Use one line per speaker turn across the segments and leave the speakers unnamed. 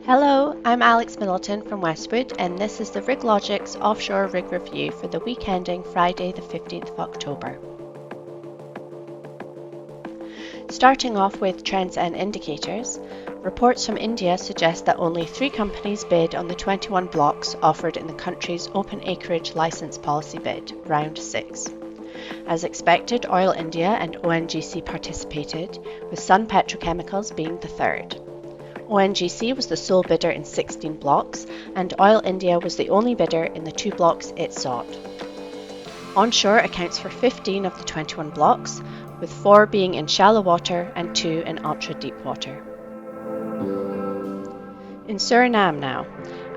Hello, I'm Alex Middleton from Westwood, and this is the RigLogix Offshore Rig Review for the week ending Friday the 15th of October. Starting off with trends and indicators, reports from India suggest that only 3 companies bid on the 21 blocks offered in the country's open acreage licence policy bid, Round 6. As expected, Oil India and ONGC participated, with Sun Petrochemicals being the third. ONGC was the sole bidder in 16 blocks, and Oil India was the only bidder in the 2 blocks it sought. Onshore accounts for 15 of the 21 blocks, with 4 being in shallow water and 2 in ultra-deep water. In Suriname now,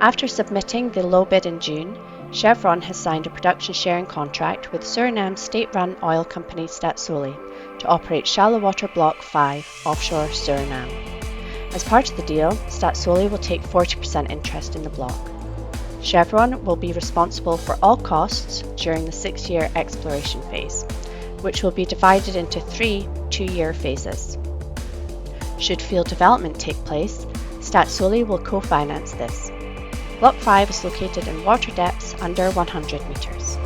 after submitting the low bid in June, Chevron has signed a production sharing contract with Suriname state-run oil company Staatsolie to operate shallow water Block 5 offshore Suriname. As part of the deal, Staatsolie will take 40% interest in the block. Chevron will be responsible for all costs during the 6-year exploration phase, which will be divided into 3 2-year phases. Should field development take place, Staatsolie will co-finance this. Block 5 is located in water depths under 100 metres.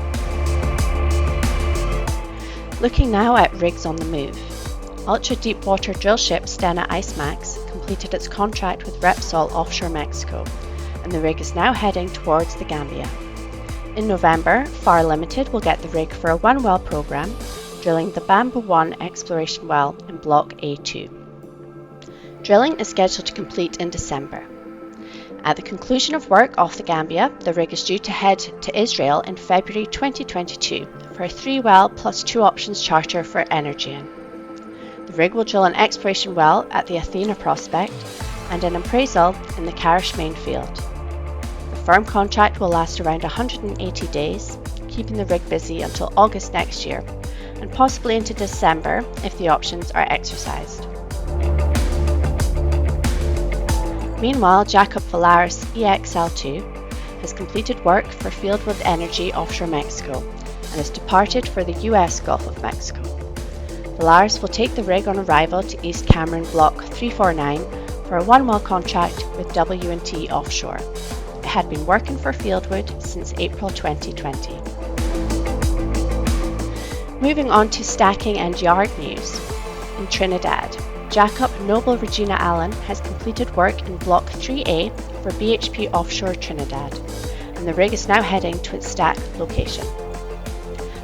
Looking now at rigs on the move. Ultra-deep water drillship Stena IceMax completed its contract with Repsol offshore Mexico, and the rig is now heading towards the Gambia. In November, Far Limited will get the rig for a 1-well program, drilling the Bamba 1 exploration well in Block A2. Drilling is scheduled to complete in December. At the conclusion of work off the Gambia, the rig is due to head to Israel in February 2022 for a 3-well plus 2 options charter for Energean. The rig will drill an exploration well at the Athena prospect and an appraisal in the Karish main field. The firm contract will last around 180 days, keeping the rig busy until August next year, and possibly into December if the options are exercised. Meanwhile, jackup Valaris EXL2 has completed work for Fieldwood Energy offshore Mexico and has departed for the US Gulf of Mexico. Valaris will take the rig on arrival to East Cameron Block 349 for a 1-well contract with W&T Offshore. It had been working for Fieldwood since April 2020. Moving on to stacking and yard news. In Trinidad, jackup Noble Regina Allen has completed work in Block 3A for BHP Offshore Trinidad, and the rig is now heading to its stack location.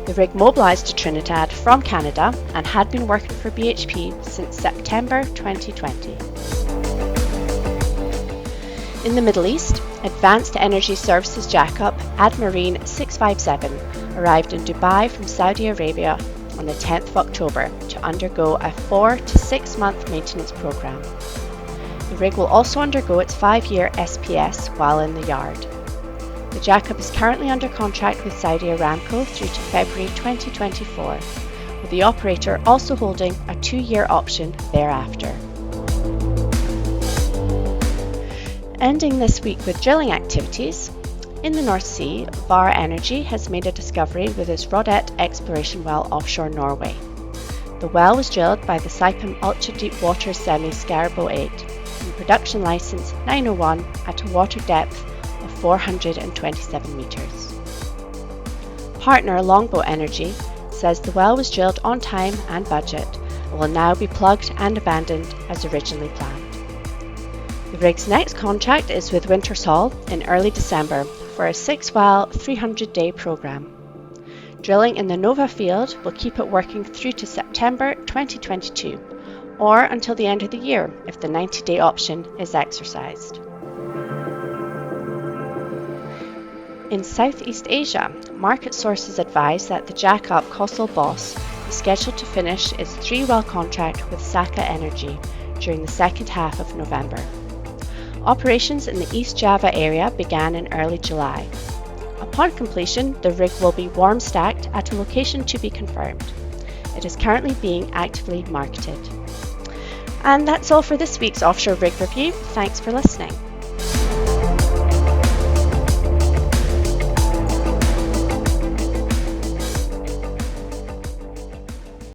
The rig mobilised to Trinidad from Canada and had been working for BHP since September 2020. In the Middle East, Advanced Energy Services jackup Admarine 657 arrived in Dubai from Saudi Arabia on the 10th of October to undergo a 4 to 6 month maintenance programme. The rig will also undergo its 5-year SPS while in the yard. The jackup is currently under contract with Saudi Aramco through to February 2024, with the operator also holding a 2-year option thereafter. Ending this week with drilling activities, in the North Sea, Vår Energy has made a discovery with its Rodette exploration well offshore Norway. The well was drilled by the Saipem Ultra Deep Water Semi Scarabo 8 in production licence 901 at a water depth of 427 metres. Partner Longboat Energy says the well was drilled on time and budget and will now be plugged and abandoned as originally planned. The rig's next contract is with Wintershall in early December for a 6-well, 300-day programme. Drilling in the Nova field will keep it working through to September 2022, or until the end of the year if the 90-day option is exercised. In Southeast Asia, market sources advise that the jackup Coastal Boss is scheduled to finish its 3-well contract with Saka Energy during the second half of November. Operations in the East Java area began in early July. Upon completion, the rig will be warm stacked at a location to be confirmed. It is currently being actively marketed. And that's all for this week's Offshore Rig Review. Thanks for listening.